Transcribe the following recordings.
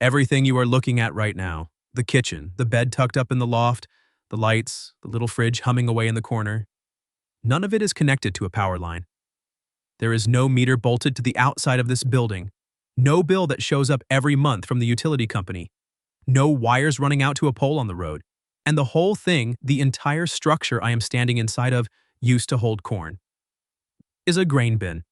Everything you are looking at right now, the kitchen, the bed tucked up in the loft, the lights, the little fridge humming away in the corner, none of it is connected to a power line. There is no meter bolted to the outside of this building, no bill that shows up every month from the utility company, no wires running out to a pole on the road, and the whole thing, the entire structure I am standing inside of, used to hold corn, is a grain bin.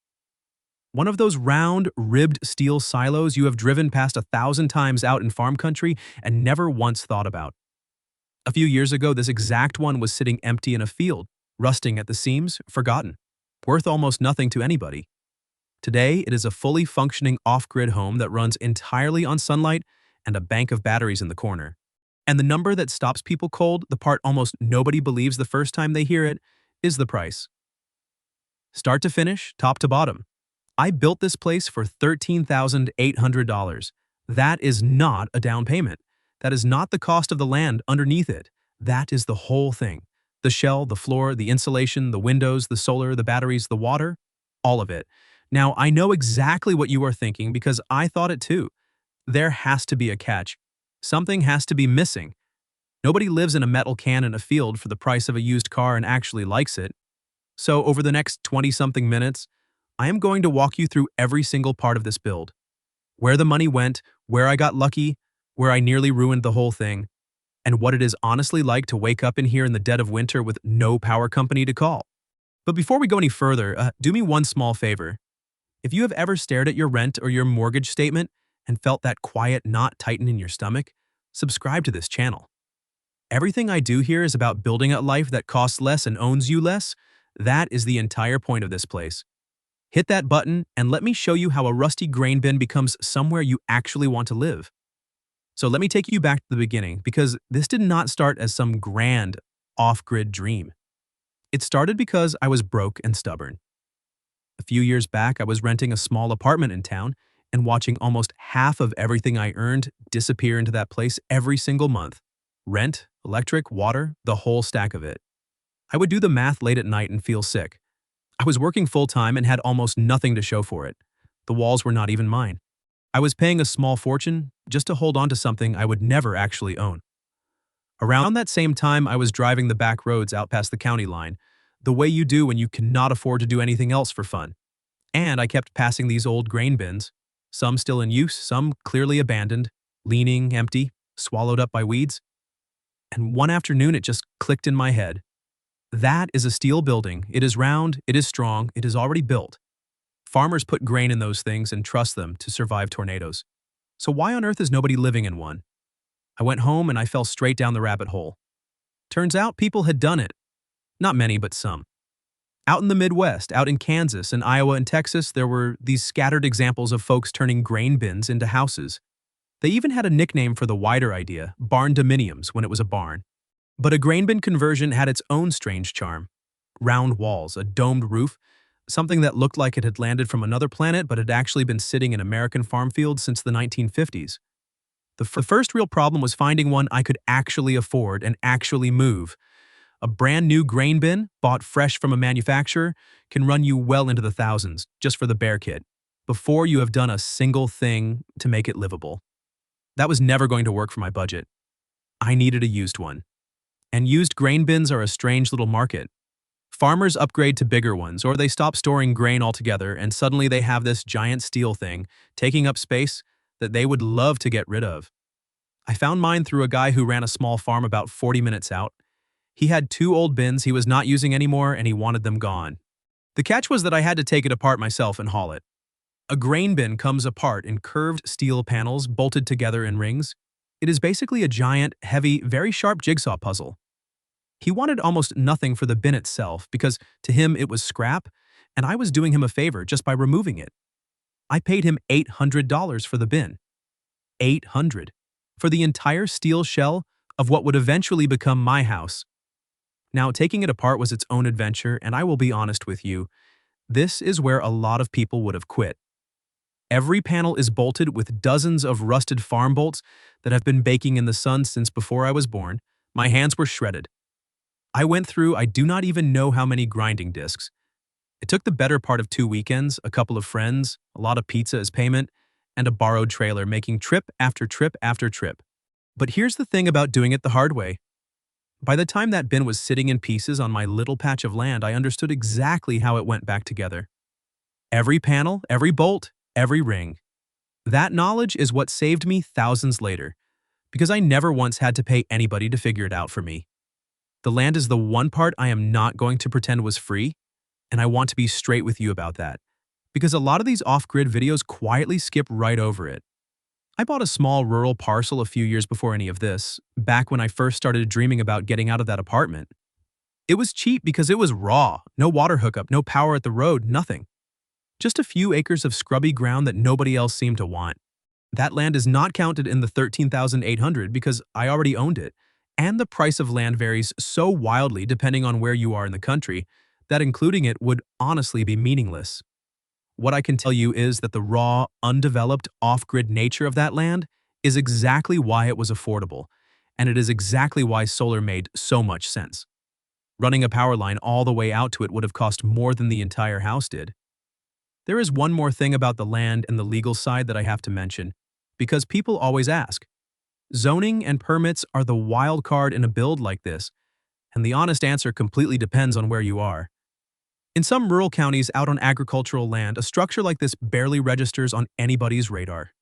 One of those round, ribbed steel silos you have driven past 1,000 times out in farm country and never once thought about. A few years ago, this exact one was sitting empty in a field, rusting at the seams, forgotten, worth almost nothing to anybody. Today, it is a fully functioning off-grid home that runs entirely on sunlight and a bank of batteries in the corner. And the number that stops people cold, the part almost nobody believes the first time they hear it, is the price. Start to finish, top to bottom. I built this place for $13,800. That is not a down payment. That is not the cost of the land underneath it. That is the whole thing. The shell, the floor, the insulation, the windows, the solar, the batteries, the water, all of it. Now, I know exactly what you are thinking because I thought it too. There has to be a catch. Something has to be missing. Nobody lives in a metal can in a field for the price of a used car and actually likes it. So over the next 20-something minutes, I am going to walk you through every single part of this build. Where the money went, where I got lucky, where I nearly ruined the whole thing, and what it is honestly like to wake up in here in the dead of winter with no power company to call. But before we go any further, do me one small favor. If you have ever stared at your rent or your mortgage statement and felt that quiet knot tighten in your stomach, subscribe to this channel. Everything I do here is about building a life that costs less and owns you less. That is the entire point of this place. Hit that button and let me show you how a rusty grain bin becomes somewhere you actually want to live. So let me take you back to the beginning because this did not start as some grand, off-grid dream. It started because I was broke and stubborn. A few years back, I was renting a small apartment in town and watching almost half of everything I earned disappear into that place every single month. Rent, electric, water, the whole stack of it. I would do the math late at night and feel sick. I was working full-time and had almost nothing to show for it. The walls were not even mine. I was paying a small fortune just to hold on to something I would never actually own. Around that same time, I was driving the back roads out past the county line, the way you do when you cannot afford to do anything else for fun. And I kept passing these old grain bins, some still in use, some clearly abandoned, leaning, empty, swallowed up by weeds. And one afternoon it just clicked in my head. That is a steel building. It is round, it is strong, it is already built. Farmers put grain in those things and trust them to survive tornadoes. So why on earth is nobody living in one? I went home and I fell straight down the rabbit hole. Turns out people had done it. Not many, but some. Out in the Midwest, out in Kansas and Iowa and Texas, there were these scattered examples of folks turning grain bins into houses. They even had a nickname for the wider idea, barndominiums, when it was a barn. But a grain bin conversion had its own strange charm. Round walls, a domed roof, something that looked like it had landed from another planet but had actually been sitting in American farm fields since the 1950s. The first real problem was finding one I could actually afford and actually move. A brand new grain bin, bought fresh from a manufacturer, can run you well into the thousands just for the bare kit, before you have done a single thing to make it livable. That was never going to work for my budget. I needed a used one. And used grain bins are a strange little market. Farmers upgrade to bigger ones, or they stop storing grain altogether, and suddenly they have this giant steel thing taking up space that they would love to get rid of. I found mine through a guy who ran a small farm about 40 minutes out. He had 2 old bins he was not using anymore, and he wanted them gone. The catch was that I had to take it apart myself and haul it. A grain bin comes apart in curved steel panels bolted together in rings. It is basically a giant, heavy, very sharp jigsaw puzzle. He wanted almost nothing for the bin itself because to him it was scrap, and I was doing him a favor just by removing it. I paid him $800 for the bin. $800 for the entire steel shell of what would eventually become my house. Now, taking it apart was its own adventure, and I will be honest with you, this is where a lot of people would have quit. Every panel is bolted with dozens of rusted farm bolts that have been baking in the sun since before I was born. My hands were shredded. I went through I do not even know how many grinding discs. It took the better part of 2 weekends, a couple of friends, a lot of pizza as payment, and a borrowed trailer, making trip after trip after trip. But here's the thing about doing it the hard way. By the time that bin was sitting in pieces on my little patch of land, I understood exactly how it went back together. Every panel, every bolt, every ring. That knowledge is what saved me thousands later, because I never once had to pay anybody to figure it out for me. The land is the one part I am not going to pretend was free, and I want to be straight with you about that, because a lot of these off-grid videos quietly skip right over it. I bought a small rural parcel a few years before any of this, back when I first started dreaming about getting out of that apartment. It was cheap because it was raw, no water hookup, no power at the road, nothing. Just a few acres of scrubby ground that nobody else seemed to want. That land is not counted in the 13,800 because I already owned it, and the price of land varies so wildly depending on where you are in the country that including it would honestly be meaningless. What I can tell you is that the raw, undeveloped, off-grid nature of that land is exactly why it was affordable, and it is exactly why solar made so much sense. Running a power line all the way out to it would have cost more than the entire house did. There is one more thing about the land and the legal side that I have to mention, because people always ask. Zoning and permits are the wild card in a build like this, and the honest answer completely depends on where you are. In some rural counties out on agricultural land, a structure like this barely registers on anybody's radar.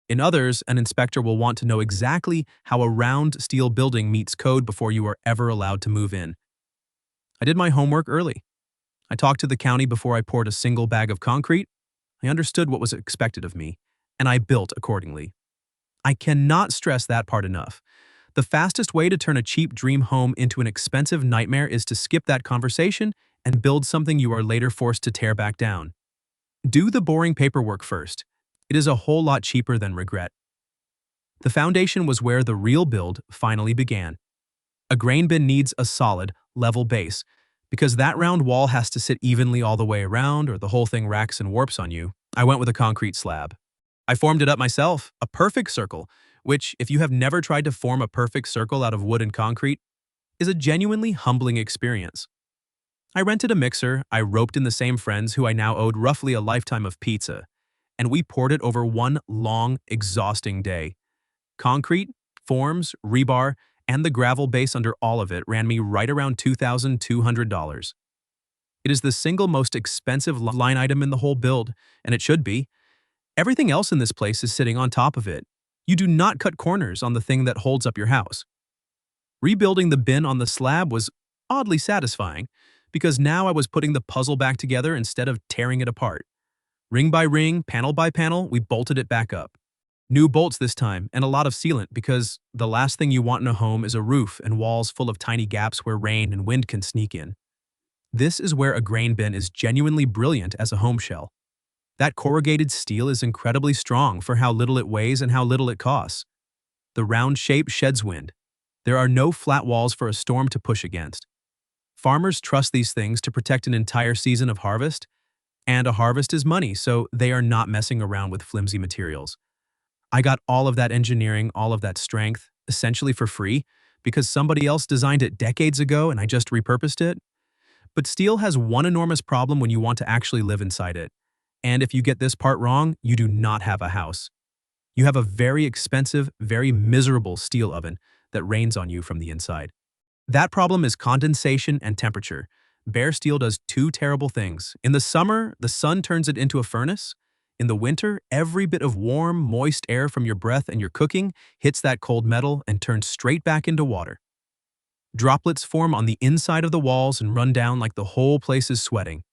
In others, an inspector will want to know exactly how a round steel building meets code before you are ever allowed to move in. I did my homework early. I talked to the county before I poured a single bag of concrete. I understood what was expected of me, and I built accordingly. I cannot stress that part enough. The fastest way to turn a cheap dream home into an expensive nightmare is to skip that conversation and build something you are later forced to tear back down. Do the boring paperwork first. It is a whole lot cheaper than regret. The foundation was where the real build finally began. A grain bin needs a solid, level base, because that round wall has to sit evenly all the way around or the whole thing racks and warps on you. I went with a concrete slab. I formed it up myself, a perfect circle, which, if you have never tried to form a perfect circle out of wood and concrete, is a genuinely humbling experience. I rented a mixer, I roped in the same friends who I now owed roughly a lifetime of pizza, and we poured it over one long, exhausting day. Concrete, forms, rebar, and the gravel base under all of it ran me right around $2,200. It is the single most expensive line item in the whole build, and it should be. Everything else in this place is sitting on top of it. You do not cut corners on the thing that holds up your house. Rebuilding the bin on the slab was oddly satisfying, because now I was putting the puzzle back together instead of tearing it apart. Ring by ring, panel by panel, we bolted it back up. New bolts this time, and a lot of sealant, because the last thing you want in a home is a roof and walls full of tiny gaps where rain and wind can sneak in. This is where a grain bin is genuinely brilliant as a home shell. That corrugated steel is incredibly strong for how little it weighs and how little it costs. The round shape sheds wind. There are no flat walls for a storm to push against. Farmers trust these things to protect an entire season of harvest, and a harvest is money, so they are not messing around with flimsy materials. I got all of that engineering, all of that strength, essentially for free, because somebody else designed it decades ago and I just repurposed it. But steel has one enormous problem when you want to actually live inside it. And if you get this part wrong, you do not have a house. You have a very expensive, very miserable steel oven that rains on you from the inside. That problem is condensation and temperature. Bare steel does two terrible things. In the summer, the sun turns it into a furnace. In the winter, every bit of warm, moist air from your breath and your cooking hits that cold metal and turns straight back into water. Droplets form on the inside of the walls and run down like the whole place is sweating.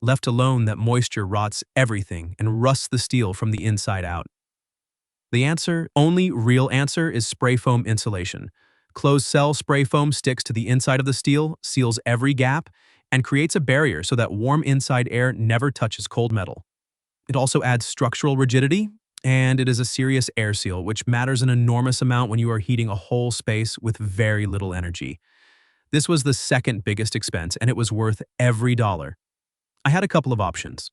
Left alone, that moisture rots everything and rusts the steel from the inside out. The answer, only real answer, is spray foam insulation. Closed cell spray foam sticks to the inside of the steel, seals every gap, and creates a barrier so that warm inside air never touches cold metal. It also adds structural rigidity, and it is a serious air seal, which matters an enormous amount when you are heating a whole space with very little energy. This was the second biggest expense, and it was worth every dollar. I had a couple of options.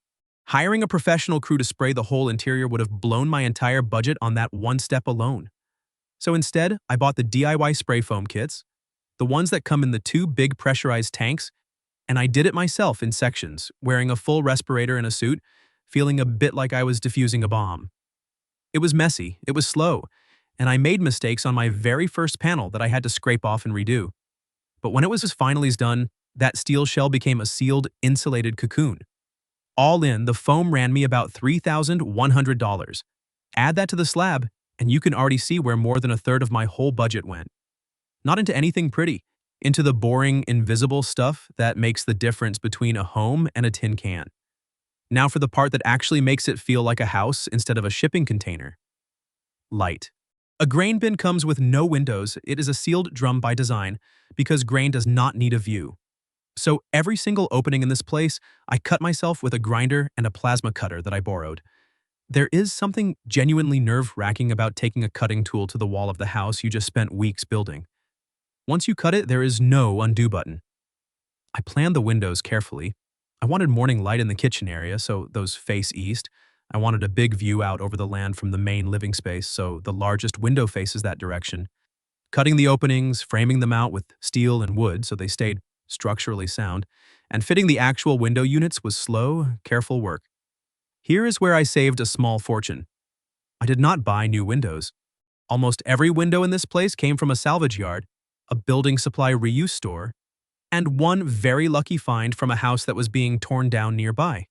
Hiring a professional crew to spray the whole interior would have blown my entire budget on that one step alone. So instead, I bought the DIY spray foam kits, the ones that come in the two big pressurized tanks, and I did it myself in sections, wearing a full respirator and a suit, feeling a bit like I was defusing a bomb. It was messy, it was slow, and I made mistakes on my very first panel that I had to scrape off and redo. But when it was finally done, that steel shell became a sealed, insulated cocoon. All in, the foam ran me about $3,100. Add that to the slab, and you can already see where more than a third of my whole budget went. Not into anything pretty, into the boring, invisible stuff that makes the difference between a home and a tin can. Now for the part that actually makes it feel like a house instead of a shipping container. Light. A grain bin comes with no windows. It is a sealed drum by design because grain does not need a view. So every single opening in this place, I cut myself with a grinder and a plasma cutter that I borrowed. There is something genuinely nerve-wracking about taking a cutting tool to the wall of the house you just spent weeks building. Once you cut it, there is no undo button. I planned the windows carefully. I wanted morning light in the kitchen area, so those face east. I wanted a big view out over the land from the main living space, so the largest window faces that direction. Cutting the openings, framing them out with steel and wood so they stayed structurally sound, and fitting the actual window units was slow, careful work. Here is where I saved a small fortune. I did not buy new windows. Almost every window in this place came from a salvage yard, a building supply reuse store, and one very lucky find from a house that was being torn down nearby.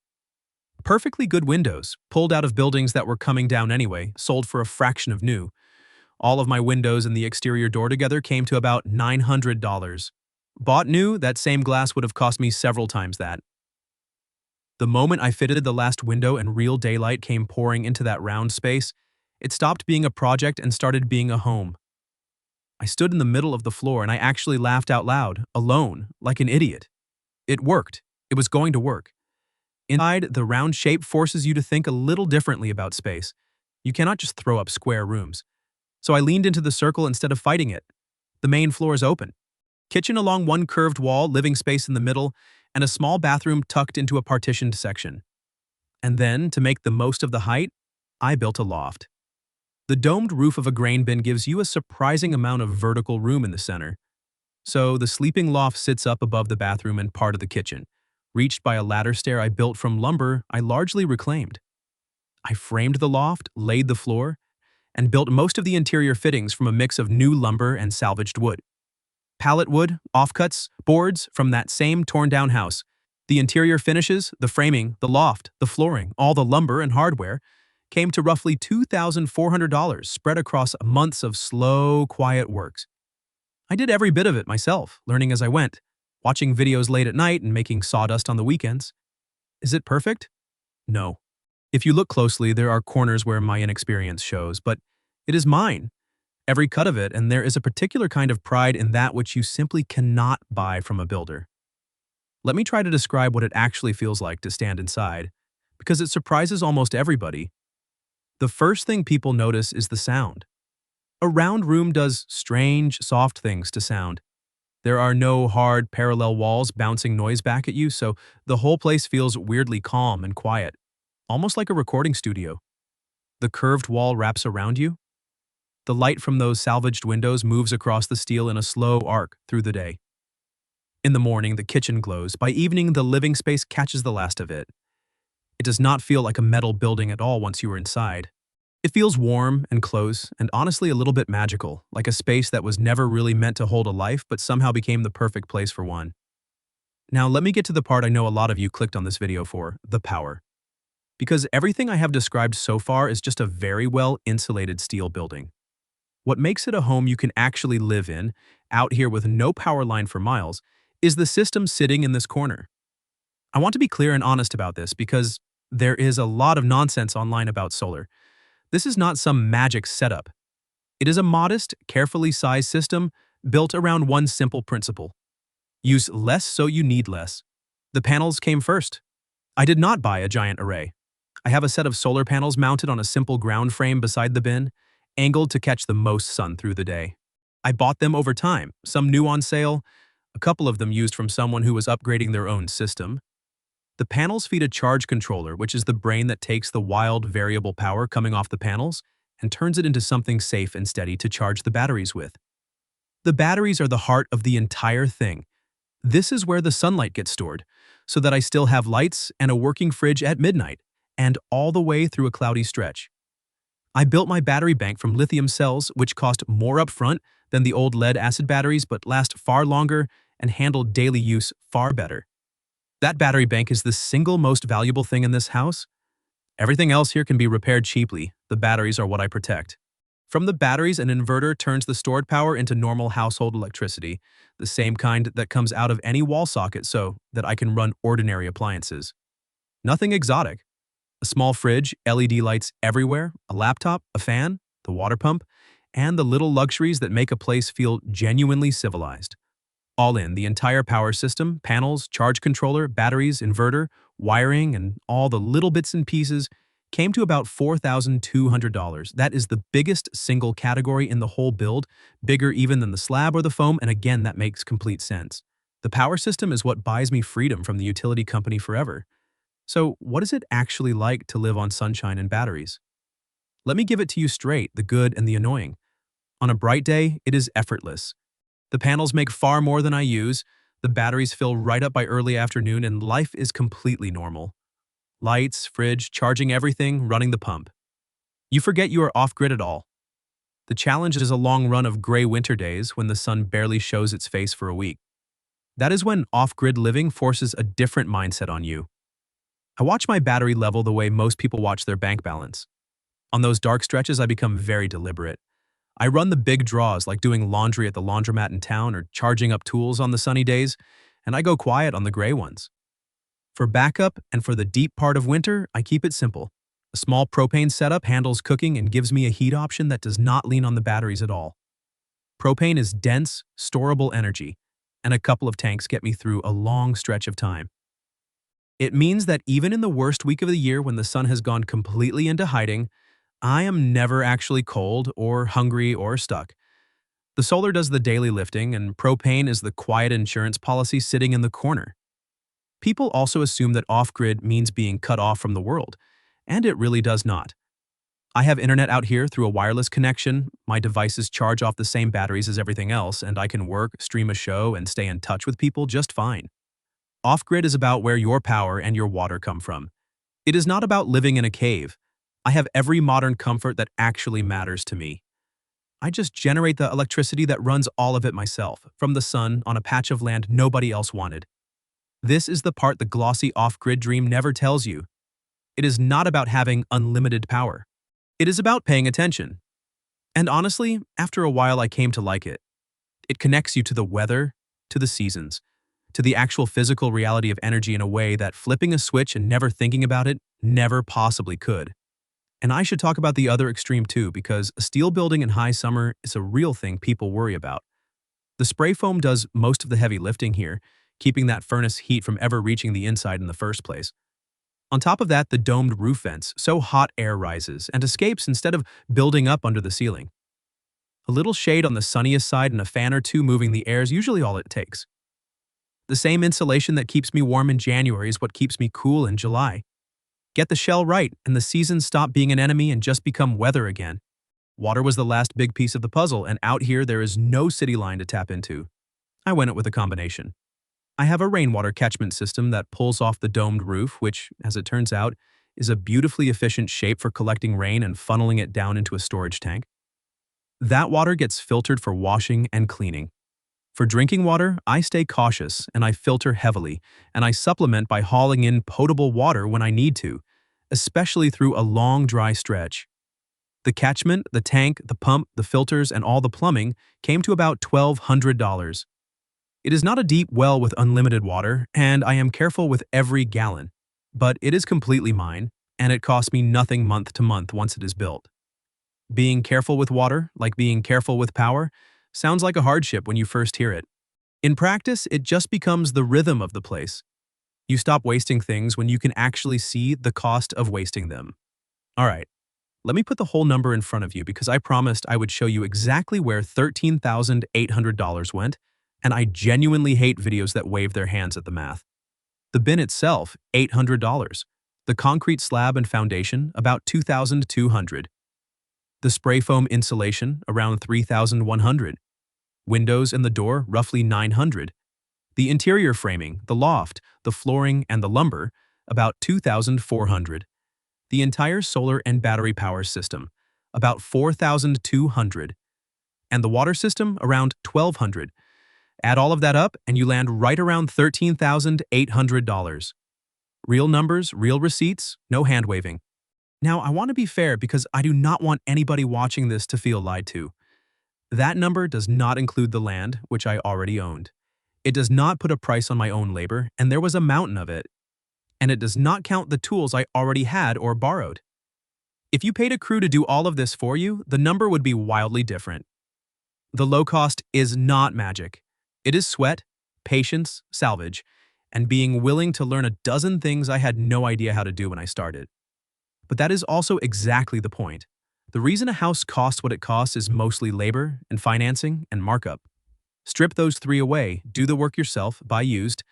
Perfectly good windows, pulled out of buildings that were coming down anyway, sold for a fraction of new. All of my windows and the exterior door together came to about $900. Bought new, that same glass would have cost me several times that. The moment I fitted the last window and real daylight came pouring into that round space, it stopped being a project and started being a home. I stood in the middle of the floor and I actually laughed out loud, alone, like an idiot. It worked. It was going to work. Inside, the round shape forces you to think a little differently about space. You cannot just throw up square rooms. So I leaned into the circle instead of fighting it. The main floor is open. Kitchen along one curved wall, living space in the middle, and a small bathroom tucked into a partitioned section. And then, to make the most of the height, I built a loft. The domed roof of a grain bin gives you a surprising amount of vertical room in the center. So the sleeping loft sits up above the bathroom and part of the kitchen, reached by a ladder stair I built from lumber I largely reclaimed. I framed the loft, laid the floor, and built most of the interior fittings from a mix of new lumber and salvaged wood. Pallet wood, offcuts, boards from that same torn-down house. The interior finishes, the framing, the loft, the flooring, all the lumber and hardware came to roughly $2,400 spread across months of slow, quiet works. I did every bit of it myself, learning as I went, watching videos late at night and making sawdust on the weekends. Is it perfect? No. If you look closely, there are corners where my inexperience shows, but it is mine. Every cut of it, and there is a particular kind of pride in that which you simply cannot buy from a builder. Let me try to describe what it actually feels like to stand inside, because it surprises almost everybody. The first thing people notice is the sound. A round room does strange, soft things to sound. There are no hard, parallel walls bouncing noise back at you, so the whole place feels weirdly calm and quiet, almost like a recording studio. The curved wall wraps around you. The light from those salvaged windows moves across the steel in a slow arc through the day. In the morning, the kitchen glows. By evening, the living space catches the last of it. It does not feel like a metal building at all once you are inside. It feels warm and close, and honestly a little bit magical, like a space that was never really meant to hold a life but somehow became the perfect place for one. Now let me get to the part I know a lot of you clicked on this video for, the power. Because everything I have described so far is just a very well insulated steel building. What makes it a home you can actually live in, out here with no power line for miles, is the system sitting in this corner. I want to be clear and honest about this because there is a lot of nonsense online about solar. This is not some magic setup. It is a modest, carefully sized system built around one simple principle. Use less so you need less. The panels came first. I did not buy a giant array. I have a set of solar panels mounted on a simple ground frame beside the bin, angled to catch the most sun through the day. I bought them over time, some new on sale, a couple of them used from someone who was upgrading their own system. The panels feed a charge controller, which is the brain that takes the wild, variable power coming off the panels and turns it into something safe and steady to charge the batteries with. The batteries are the heart of the entire thing. This is where the sunlight gets stored, so that I still have lights and a working fridge at midnight, and all the way through a cloudy stretch. I built my battery bank from lithium cells, which cost more upfront than the old lead-acid batteries but last far longer and handle daily use far better. That battery bank is the single most valuable thing in this house. Everything else here can be repaired cheaply. The batteries are what I protect. From the batteries, an inverter turns the stored power into normal household electricity, the same kind that comes out of any wall socket so that I can run ordinary appliances. Nothing exotic. A small fridge, LED lights everywhere, a laptop, a fan, the water pump, and the little luxuries that make a place feel genuinely civilized. All in, the entire power system, panels, charge controller, batteries, inverter, wiring, and all the little bits and pieces came to about $4,200. That is the biggest single category in the whole build, bigger even than the slab or the foam, and again, that makes complete sense. The power system is what buys me freedom from the utility company forever. So, what is it actually like to live on sunshine and batteries? Let me give it to you straight, the good and the annoying. On a bright day, it is effortless. The panels make far more than I use, the batteries fill right up by early afternoon, and life is completely normal. Lights, fridge, charging everything, running the pump. You forget you are off-grid at all. The challenge is a long run of gray winter days when the sun barely shows its face for a week. That is when off-grid living forces a different mindset on you. I watch my battery level the way most people watch their bank balance. On those dark stretches, I become very deliberate. I run the big draws like doing laundry at the laundromat in town or charging up tools on the sunny days, and I go quiet on the gray ones. For backup and for the deep part of winter, I keep it simple. A small propane setup handles cooking and gives me a heat option that does not lean on the batteries at all. Propane is dense, storable energy, and a couple of tanks get me through a long stretch of time. It means that even in the worst week of the year when the sun has gone completely into hiding, I am never actually cold or hungry or stuck. The solar does the daily lifting, and propane is the quiet insurance policy sitting in the corner. People also assume that off-grid means being cut off from the world, and it really does not. I have internet out here through a wireless connection, my devices charge off the same batteries as everything else, and I can work, stream a show, and stay in touch with people just fine. Off-grid is about where your power and your water come from. It is not about living in a cave. I have every modern comfort that actually matters to me. I just generate the electricity that runs all of it myself, from the sun on a patch of land nobody else wanted. This is the part the glossy off-grid dream never tells you. It is not about having unlimited power. It is about paying attention. And honestly, after a while I came to like it. It connects you to the weather, to the seasons, to the actual physical reality of energy in a way that flipping a switch and never thinking about it never possibly could. And I should talk about the other extreme too, because a steel building in high summer is a real thing people worry about. The spray foam does most of the heavy lifting here, keeping that furnace heat from ever reaching the inside in the first place. On top of that, the domed roof vents, so hot air rises and escapes instead of building up under the ceiling. A little shade on the sunniest side and a fan or two moving the air is usually all it takes. The same insulation that keeps me warm in January is what keeps me cool in July. Get the shell right, and the seasons stop being an enemy and just become weather again. Water was the last big piece of the puzzle, and out here there is no city line to tap into. I went it with a combination. I have a rainwater catchment system that pulls off the domed roof, which, as it turns out, is a beautifully efficient shape for collecting rain and funneling it down into a storage tank. That water gets filtered for washing and cleaning. For drinking water, I stay cautious and I filter heavily, and I supplement by hauling in potable water when I need to, especially through a long dry stretch. The catchment, the tank, the pump, the filters, and all the plumbing came to about $1,200. It is not a deep well with unlimited water, and I am careful with every gallon. But it is completely mine, and it costs me nothing month to month once it is built. Being careful with water, like being careful with power, sounds like a hardship when you first hear it. In practice, it just becomes the rhythm of the place. You stop wasting things when you can actually see the cost of wasting them. All right, let me put the whole number in front of you because I promised I would show you exactly where $13,800 went, and I genuinely hate videos that wave their hands at the math. The bin itself, $800. The concrete slab and foundation, about $2,200. The spray foam insulation, around $3,100. Windows and the door, roughly $900. The interior framing, the loft, the flooring, and the lumber, about $2,400. The entire solar and battery power system, about 4,200, and the water system around 1,200. Add all of that up and you land right around $13,800. Real numbers, real receipts, no hand-waving. Now, I want to be fair because I do not want anybody watching this to feel lied to. That number does not include the land, which I already owned. It does not put a price on my own labor, and there was a mountain of it. And it does not count the tools I already had or borrowed. If you paid a crew to do all of this for you, the number would be wildly different. The low cost is not magic. It is sweat, patience, salvage, and being willing to learn a dozen things I had no idea how to do when I started. But that is also exactly the point. The reason a house costs what it costs is mostly labor and financing and markup. Strip those three away, do the work yourself, buy used,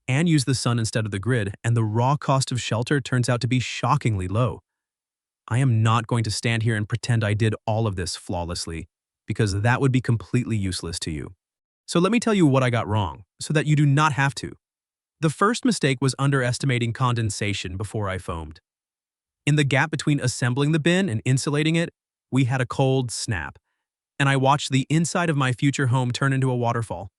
and use the sun instead of the grid, and the raw cost of shelter turns out to be shockingly low. I am not going to stand here and pretend I did all of this flawlessly, because that would be completely useless to you. So let me tell you what I got wrong, so that you do not have to. The first mistake was underestimating condensation before I foamed. In the gap between assembling the bin and insulating it, we had a cold snap, and I watched the inside of my future home turn into a waterfall.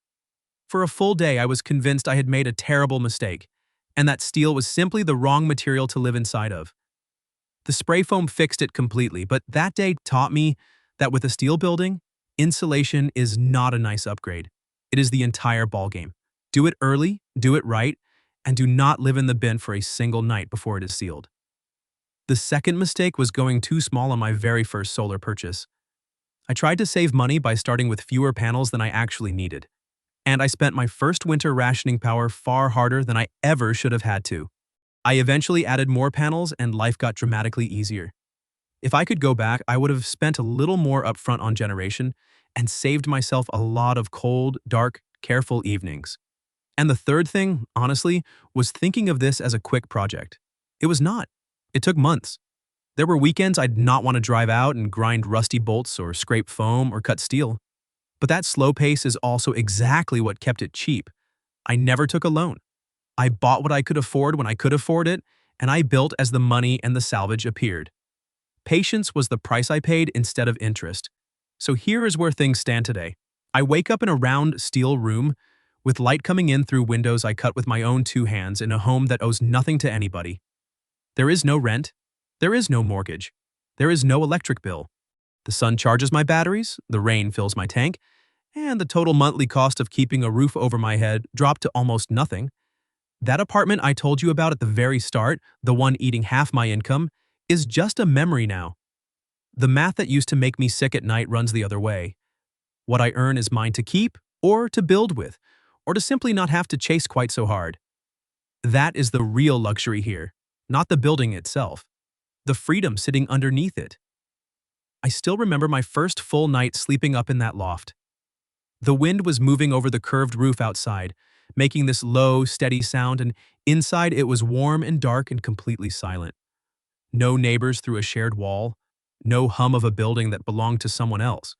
For a full day, I was convinced I had made a terrible mistake, and that steel was simply the wrong material to live inside of. The spray foam fixed it completely, but that day taught me that with a steel building, insulation is not a nice upgrade. It is the entire ballgame. Do it early, do it right, and do not live in the bin for a single night before it is sealed. The second mistake was going too small on my very first solar purchase. I tried to save money by starting with fewer panels than I actually needed, and I spent my first winter rationing power far harder than I ever should have had to. I eventually added more panels and life got dramatically easier. If I could go back, I would have spent a little more upfront on generation and saved myself a lot of cold, dark, careful evenings. And the third thing, honestly, was thinking of this as a quick project. It was not. It took months. There were weekends I'd not want to drive out and grind rusty bolts or scrape foam or cut steel. But that slow pace is also exactly what kept it cheap. I never took a loan. I bought what I could afford when I could afford it, and I built as the money and the salvage appeared. Patience was the price I paid instead of interest. So here is where things stand today. I wake up in a round steel room with light coming in through windows I cut with my own two hands in a home that owes nothing to anybody. There is no rent. There is no mortgage. There is no electric bill. The sun charges my batteries, the rain fills my tank, and the total monthly cost of keeping a roof over my head dropped to almost nothing. That apartment I told you about at the very start, the one eating half my income, is just a memory now. The math that used to make me sick at night runs the other way. What I earn is mine to keep, or to build with, or to simply not have to chase quite so hard. That is the real luxury here, not the building itself. The freedom sitting underneath it. I still remember my first full night sleeping up in that loft. The wind was moving over the curved roof outside, making this low, steady sound, and inside it was warm and dark and completely silent. No neighbors through a shared wall, no hum of a building that belonged to someone else.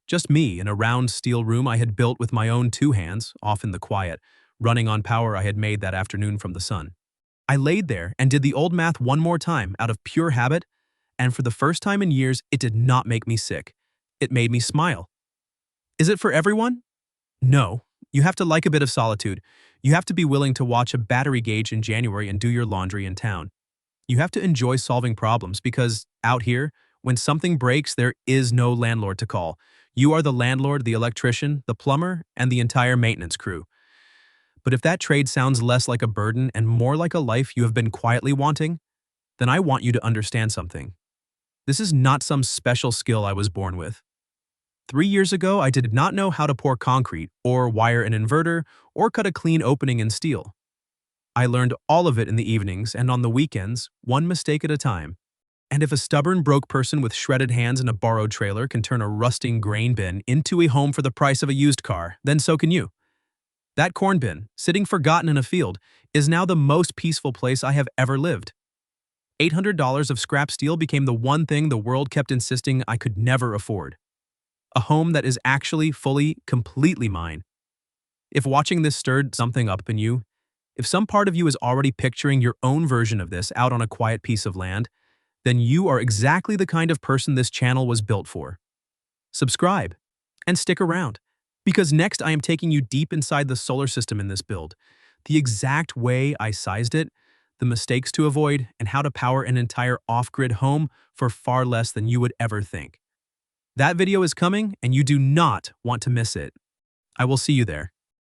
Just me in a round steel room I had built with my own two hands, off in the quiet, running on power I had made that afternoon from the sun. I laid there and did the old math one more time out of pure habit, and for the first time in years, it did not make me sick. It made me smile. Is it for everyone? No. You have to like a bit of solitude. You have to be willing to watch a battery gauge in January and do your laundry in town. You have to enjoy solving problems because, out here, when something breaks, there is no landlord to call. You are the landlord, the electrician, the plumber, and the entire maintenance crew. But if that trade sounds less like a burden and more like a life you have been quietly wanting, then I want you to understand something. This is not some special skill I was born with. 3 years ago, I did not know how to pour concrete, or wire an inverter, or cut a clean opening in steel. I learned all of it in the evenings and on the weekends, one mistake at a time. And if a stubborn broke person with shredded hands in a borrowed trailer can turn a rusting grain bin into a home for the price of a used car, then so can you. That corn bin, sitting forgotten in a field, is now the most peaceful place I have ever lived. $800 of scrap steel became the one thing the world kept insisting I could never afford. A home that is actually fully, completely mine. If watching this stirred something up in you, if some part of you is already picturing your own version of this out on a quiet piece of land, then you are exactly the kind of person this channel was built for. Subscribe and stick around, because next I am taking you deep inside the solar system in this build, the exact way I sized it, the mistakes to avoid, and how to power an entire off-grid home for far less than you would ever think. That video is coming, and you do not want to miss it. I will see you there.